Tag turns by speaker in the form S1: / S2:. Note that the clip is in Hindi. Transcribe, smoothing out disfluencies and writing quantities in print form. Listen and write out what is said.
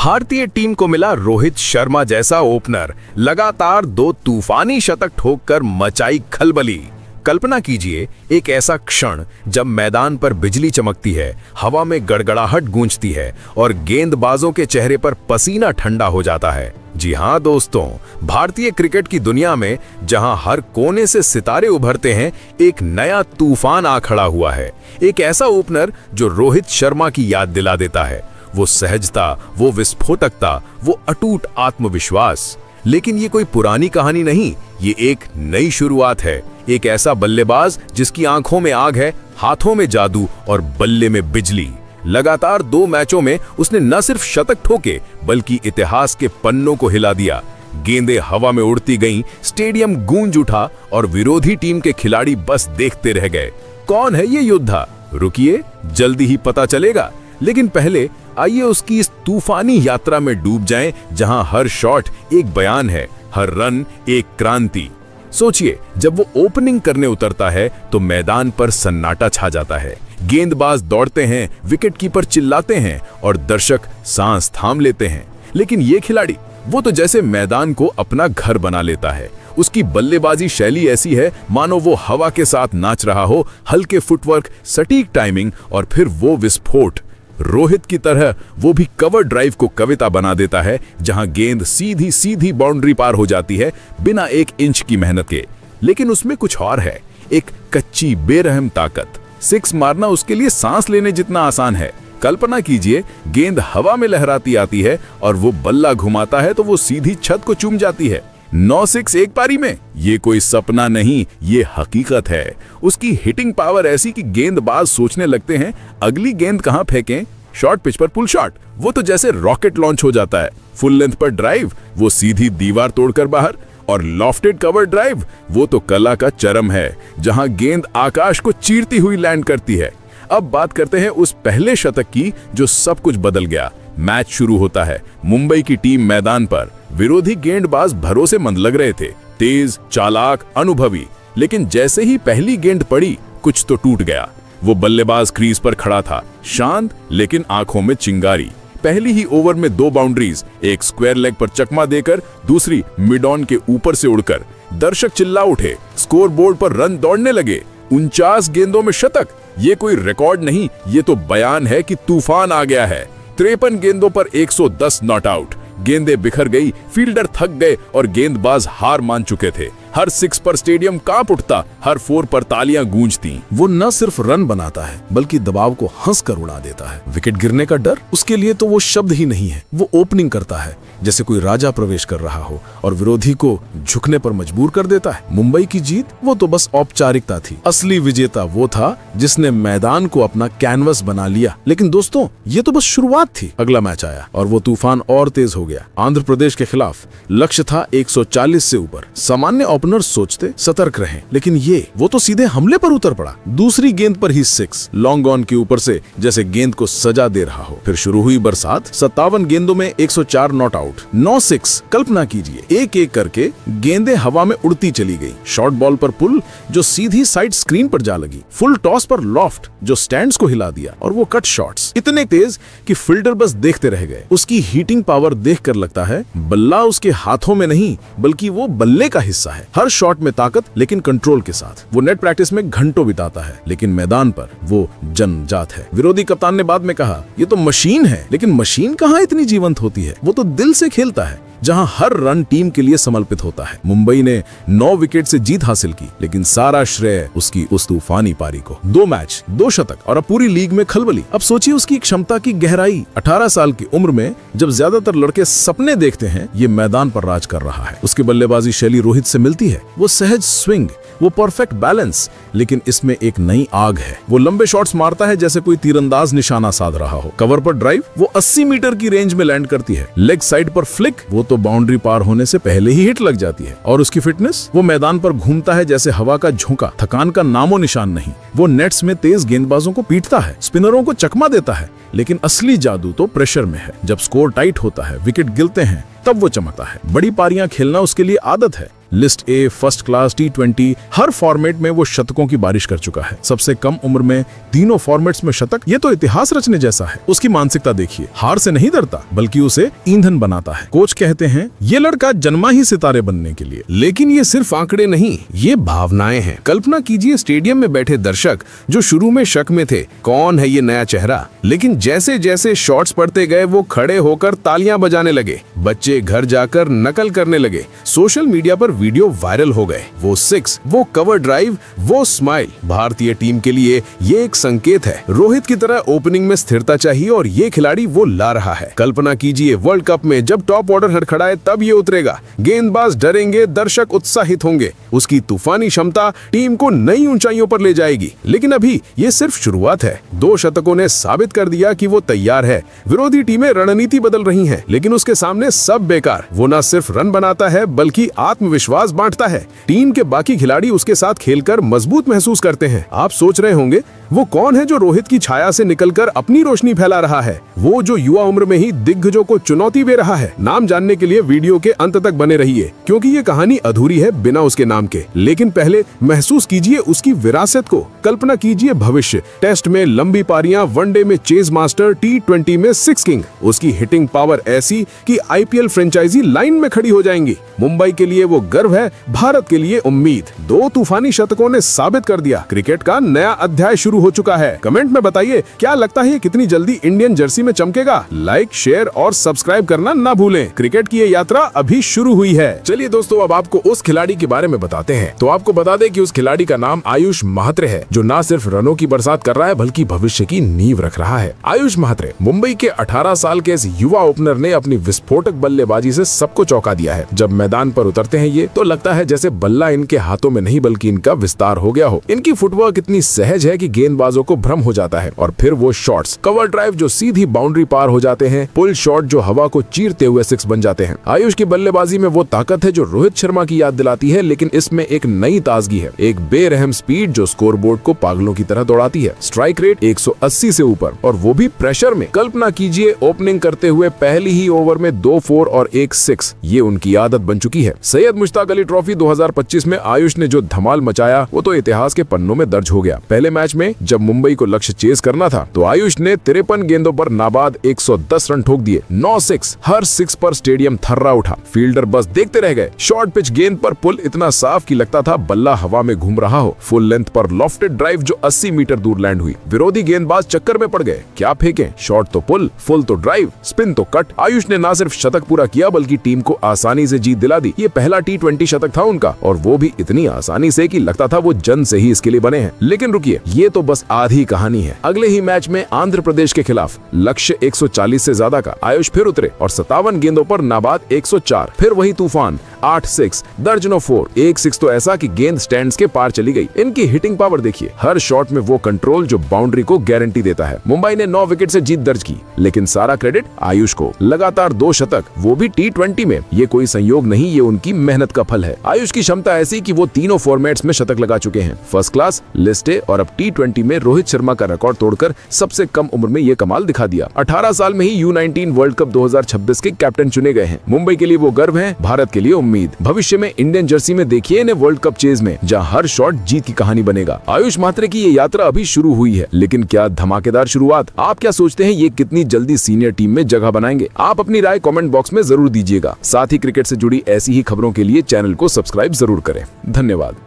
S1: भारतीय टीम को मिला रोहित शर्मा जैसा ओपनर, लगातार 2 तूफानी शतक ठोककर मचाई खलबली। कल्पना कीजिए एक ऐसा क्षण जब मैदान पर बिजली चमकती है, हवा में गड़गड़ाहट गूंजती है और गेंदबाजों के चेहरे पर पसीना ठंडा हो जाता है। जी हाँ दोस्तों, भारतीय क्रिकेट की दुनिया में जहां हर कोने से सितारे उभरते हैं, एक नया तूफान आ खड़ा हुआ है। एक ऐसा ओपनर जो रोहित शर्मा की याद दिला देता है, वो सहजता, वो विस्फोटकता, वो अटूट आत्मविश्वास। लेकिन ये कोई पुरानी कहानी नहीं, ये एक नई शुरुआत है। एक ऐसा बल्लेबाज जिसकी आंखों में आग है, हाथों में जादू और बल्ले में बिजली। लगातार 2 मैचों में उसने न सिर्फ शतक ठोके बल्कि इतिहास के पन्नों को हिला दिया। गेंदें हवा में उड़ती गईं, स्टेडियम गूंज उठा और विरोधी टीम के खिलाड़ी बस देखते रह गए। कौन है ये योद्धा? रुकिए, जल्दी ही पता चलेगा। लेकिन पहले आइए उसकी इस तूफानी यात्रा में डूब जाएं, जहां हर शॉट एक बयान है, हर रन एक क्रांति। सोचिए, जब वो ओपनिंग करने उतरता है तो मैदान पर सन्नाटा छा जाता है। गेंदबाज दौड़ते हैं, विकेटकीपर चिल्लाते हैं और दर्शक सांस थाम लेते हैं। लेकिन ये खिलाड़ी, वो तो जैसे मैदान को अपना घर बना लेता है। उसकी बल्लेबाजी शैली ऐसी है मानो वो हवा के साथ नाच रहा हो, हल्के फुटवर्क, सटीक टाइमिंग और फिर वो विस्फोट। रोहित की तरह वो भी कवर ड्राइव को कविता बना देता है, जहां गेंद सीधी सीधी बाउंड्री पार हो जाती है बिना 1 इंच की मेहनत के। लेकिन उसमें कुछ और है, एक कच्ची बेरहम ताकत। 6 मारना उसके लिए सांस लेने जितना आसान है। कल्पना कीजिए, गेंद हवा में लहराती आती है और वो बल्ला घुमाता है तो वो सीधी छत को चूम जाती है। 9 6 एक पारी में, ये कोई सपना नहीं, ये हकीकत है। उसकी हिटिंग पावर ऐसी कि गेंदबाज सोचने लगते हैं अगली गेंद कहां फेंकें। शॉर्ट पिच पर पुल शॉट, वो तो जैसे रॉकेट लॉन्च हो जाता है। फुल लेंथ पर ड्राइव, वो सीधी दीवार तोड़कर बाहर। और लॉफ्टेड कवर ड्राइव, वो तो कला का चरम है, जहां गेंद आकाश को चीरती हुई लैंड करती है। अब बात करते हैं उस पहले शतक की जो सब कुछ बदल गया। मैच शुरू होता है, मुंबई की टीम मैदान पर। विरोधी गेंदबाज भरोसेमंद लग रहे थे, तेज, चालाक, अनुभवी। लेकिन जैसे ही पहली गेंद पड़ी, कुछ तो टूट गया। वो बल्लेबाज क्रीज पर खड़ा था, शांत लेकिन आंखों में चिंगारी। पहली ही ओवर में 2 बाउंड्रीज, एक स्क्वायर लेग पर चकमा देकर, दूसरी मिड ऑन के ऊपर से उड़कर। दर्शक चिल्ला उठे, स्कोर बोर्ड पर रन दौड़ने लगे। 49 गेंदों में शतक, ये कोई रिकॉर्ड नहीं, ये तो बयान है कि तूफान आ गया है। 53 गेंदों पर 110 नॉट आउट। गेंदें बिखर गई, फील्डर थक गए और गेंदबाज हार मान चुके थे। हर 6 पर स्टेडियम कांप उठता, हर 4 पर तालियां गूंजती।
S2: वो न सिर्फ रन बनाता है बल्कि दबाव को हंसकर उड़ा देता है। विकेट गिरने का डर उसके लिए तो वो शब्द ही नहीं है। वो ओपनिंग करता है जैसे कोई राजा प्रवेश कर रहा हो और विरोधी को झुकने पर मजबूर कर देता है। मुंबई की जीत वो तो बस औपचारिकता थी, असली विजेता वो था जिसने मैदान को अपना कैनवस बना लिया। लेकिन दोस्तों, ये तो बस शुरुआत थी। अगला मैच आया और वो तूफान और तेज हो गया। आंध्र प्रदेश के खिलाफ लक्ष्य था 140 से ऊपर। सामान्य ओपनर सोचते सतर्क रहें, लेकिन वो तो सीधे हमले पर उतर पड़ा। दूसरी गेंद पर ही 6, लॉन्ग ऑन के ऊपर से जैसे गेंद को सजा दे रहा हो। फिर शुरू हुई बरसात। 57 गेंदों में 104 नॉट आउट, 9 6। कल्पना कीजिए, एक एक करके गेंदें हवा में उड़ती चली गई। शॉर्ट बॉल पर पुल जो सीधी साइड स्क्रीन पर जा लगी। फुल टॉस पर लॉफ्ट जो स्टैंड्स को हिला दिया। और वो कट शॉट्स इतने तेज कि फील्डर बस देखते रह गए। उसकी हीटिंग पावर देखकर लगता है बल्ला उसके हाथों में नहीं बल्कि वो बल्ले का हिस्सा है। हर शॉट में ताकत, लेकिन कंट्रोल के साथ। वो नेट प्रैक्टिस में घंटों बिताता है, लेकिन मैदान पर वो जन्मजात है। विरोधी कप्तान ने बाद में कहा, ये तो मशीन है। लेकिन मशीन कहाँ इतनी जीवंत होती है? वो तो दिल से खेलता है, जहां हर रन टीम के लिए समर्पित होता है। मुंबई ने 9 विकेट से जीत हासिल की, लेकिन सारा श्रेय उसकी उस तूफानी पारी को। 2 मैच, 2 शतक और अब पूरी लीग में खलबली। अब सोचिए उसकी क्षमता की गहराई। 18 साल की उम्र में जब ज्यादातर लड़के सपने देखते हैं, ये मैदान पर राज कर रहा है। उसकी बल्लेबाजी शैली रोहित से मिलती है। वो सहज स्विंग, वो परफेक्ट बैलेंस, लेकिन इसमें एक नई आग है। वो लंबे शॉट्स मारता है जैसे कोई तीरंदाज निशाना साध रहा हो। कवर पर ड्राइव वो 80 मीटर की रेंज में लैंड करती है। लेग साइड पर फ्लिक वो तो बाउंड्री पार होने से पहले ही हिट लग जाती है। और उसकी फिटनेस, वो मैदान पर घूमता है जैसे हवा का झोंका, थकान का नामो निशान नहीं। वो नेट्स में तेज गेंदबाजों को पीटता है, स्पिनरों को चकमा देता है। लेकिन असली जादू तो प्रेशर में है। जब स्कोर टाइट होता है, विकेट गिरते हैं, तब वो चमकता है। बड़ी पारियां खेलना उसके लिए आदत है। List A, first class, T20 her format में वो शतकों की बारिश कर चुका है। सबसे कम उम्र में तीनों फॉर्मेट्स में शतक, ये तो इतिहास रचने जैसा है। उसकी मानसिकता देखिए, हार से नहीं डरता बल्कि उसे ईंधन बनाता है। कोच कहते हैं ये लड़का जन्मा ही सितारे बनने के लिए।
S1: लेकिन ये सिर्फ आंकड़े नहीं, ये भावनाएं हैं। कल्पना कीजिए स्टेडियम में बैठे दर्शक जो शुरू में शक में थे, कौन है ये नया चेहरा, लेकिन जैसे जैसे शॉट्स पड़ते गए वो खड़े होकर तालियां बजाने लगे। बच्चे घर जाकर नकल करने लगे, सोशल मीडिया पर वीडियो वायरल हो गए। वो सिक्स, वो कवर ड्राइव, वो स्माइल। भारतीय टीम के लिए ये एक संकेत है, रोहित की तरह ओपनिंग में स्थिरता चाहिए और ये खिलाड़ी वो ला रहा है। कल्पना कीजिए वर्ल्ड कप में जब टॉप ऑर्डर हड़खड़ाए तब ये उतरेगा। गेंदबाज डरेंगे, दर्शक उत्साहित होंगे। उसकी तूफानी क्षमता टीम को नई ऊंचाइयों पर ले जाएगी। लेकिन अभी ये सिर्फ शुरुआत है। 2 शतकों ने साबित कर दिया कि वो तैयार है। विरोधी टीमें रणनीति बदल रही हैं, लेकिन उसके सामने सब बेकार। वो न सिर्फ रन बनाता है बल्कि आत्मविश्वास बांटता है। टीम के बाकी खिलाड़ी उसके साथ खेलकर मजबूत महसूस करते हैं। आप सोच रहे होंगे वो कौन है जो रोहित की छाया से निकलकर अपनी रोशनी फैला रहा है? वो जो युवा उम्र में ही दिग्गजों को चुनौती दे रहा है। नाम जानने के लिए वीडियो के अंत तक बने रहिए, क्योंकि ये कहानी अधूरी है बिना उसके नाम के। लेकिन पहले महसूस कीजिए उसकी विरासत को। कल्पना कीजिए भविष्य, टेस्ट में लंबी पारियां, वनडे में चेज मास्टर, T20 में सिक्स किंग। उसकी हिटिंग पावर ऐसी कि IPL फ्रेंचाइजी लाइन में खड़ी हो जाएंगी। मुंबई के लिए वो गर्व है, भारत के लिए उम्मीद। 2 तूफानी शतकों ने साबित कर दिया क्रिकेट का नया अध्याय शुरू हो चुका है। कमेंट में बताइए क्या लगता है कितनी जल्दी इंडियन जर्सी में चमकेगा। लाइक, शेयर और सब्सक्राइब करना ना भूलें। क्रिकेट की ये यात्रा अभी शुरू हुई है।
S2: चलिए दोस्तों, अब आपको उस खिलाड़ी के बारे में बताते हैं। तो आपको बता दें कि उस खिलाड़ी का नाम आयुष महात्रे है, जो न सिर्फ रनों की बरसात कर रहा है बल्कि भविष्य की नींव रख रहा है। आयुष महात्रे मुंबई के 18 साल के इस युवा ओपनर ने अपनी विस्फोटक बल्लेबाजी से सबको चौंका दिया है। जब मैदान पर उतरते हैं ये तो लगता है जैसे बल्ला इनके हाथों में नहीं बल्कि इनका विस्तार हो गया हो। इनकी फुटवर्क इतनी सहज है कि गेंदबाजों को भ्रम हो जाता है। और फिर वो शॉट्स, कवर ड्राइव जो सीधी बाउंड्री पार हो जाते हैं, पुल शॉट जो हवा को चीरते हुए सिक्स बन जाते हैं। आयुष की बल्लेबाजी में वो ताकत है जो रोहित शर्मा की याद दिलाती है, लेकिन इसमें एक नई ताजगी है। एक बेरहम स्पीड जो स्कोरबोर्ड को पागलों की तरह दौड़ाती है। स्ट्राइक रेट 180 से ऊपर, और वो भी प्रेशर में। कल्पना कीजिए ओपनिंग करते हुए पहली ही ओवर में 2 4 और 1 6। ये उनकी आदत बन चुकी है। सैयद मुश्ताक अली ट्रॉफी 2025 में आयुष ने जो धमाल मचाया वो तो इतिहास के पन्नों में दर्ज हो गया। पहले मैच में जब मुंबई को लक्ष्य चेज करना था तो आयुष ने 53 गेंदों पर नाबाद 110 रन ठोक दिए। 9 6, हर 6 पर स्टेडियम थर्रा उठा। फील्डर बस देखते रह गए। शॉर्ट पिच गेंद पर पुल इतना साफ कि लगता था बल्ला हवा में घूम रहा हो। फुल लेंथ पर लॉफ्टेड ड्राइव जो 80 मीटर दूर लैंड हुई। विरोधी गेंदबाज चक्कर में पड़ गए, क्या फेंकें, शॉट तो पुल, फुल तो ड्राइव, स्पिन तो कट। आयुष ने न सिर्फ शतक पूरा किया बल्कि टीम को आसानी से जीत दिला दी। ये पहला T20 शतक था उनका, और वो भी इतनी आसानी से कि लगता था वो जन से ही इसके लिए बने हैं। लेकिन रुकिए, ये तो बस आधी कहानी है। अगले ही मैच में आंध्र प्रदेश के खिलाफ लक्ष्य 140 से ज्यादा का, आयुष फिर उतरे और 57 गेंदों पर नाबाद 104। फिर वही तूफान, 8 6, दर्जनों 4, 1 6 तो ऐसा कि गेंद स्टैंड्स के पार चली गई। इनकी हिटिंग पावर देखिए, हर शॉट में वो कंट्रोल जो बाउंड्री को गारंटी देता है। मुंबई ने 9 विकेट से जीत दर्ज की, लेकिन सारा क्रेडिट आयुष को। लगातार 2 शतक, वो भी T20 में। ये कोई संयोग नहीं, ये उनकी मेहनत का फल है। आयुष की क्षमता ऐसी कि वो तीनों फॉर्मेट्स में शतक लगा चुके हैं, फर्स्ट क्लास, लिस्ट ए और अब T20 में रोहित शर्मा का रिकॉर्ड तोड़कर सबसे कम उम्र में ये कमाल दिखा दिया। 18 साल में ही U19 वर्ल्ड कप 2026 के कैप्टन चुने गए हैं। मुंबई के लिए वो गर्व है, भारत के लिए उम्मीद। भविष्य में इंडियन जर्सी में देखिए इन्हें वर्ल्ड कप चेज में, जहां हर शॉट जीत की कहानी बनेगा। आयुष महात्रे की ये यात्रा अभी शुरू हुई है, लेकिन क्या धमाकेदार शुरुआत। आप क्या सोचते हैं ये कितनी जल्दी सीनियर टीम में जगह बनाएंगे? आप अपनी राय कमेंट बॉक्स में जरूर दीजिएगा। साथ ही क्रिकेट से जुड़ी ऐसी ही खबरों के लिए चैनल को सब्सक्राइब जरूर करें। धन्यवाद।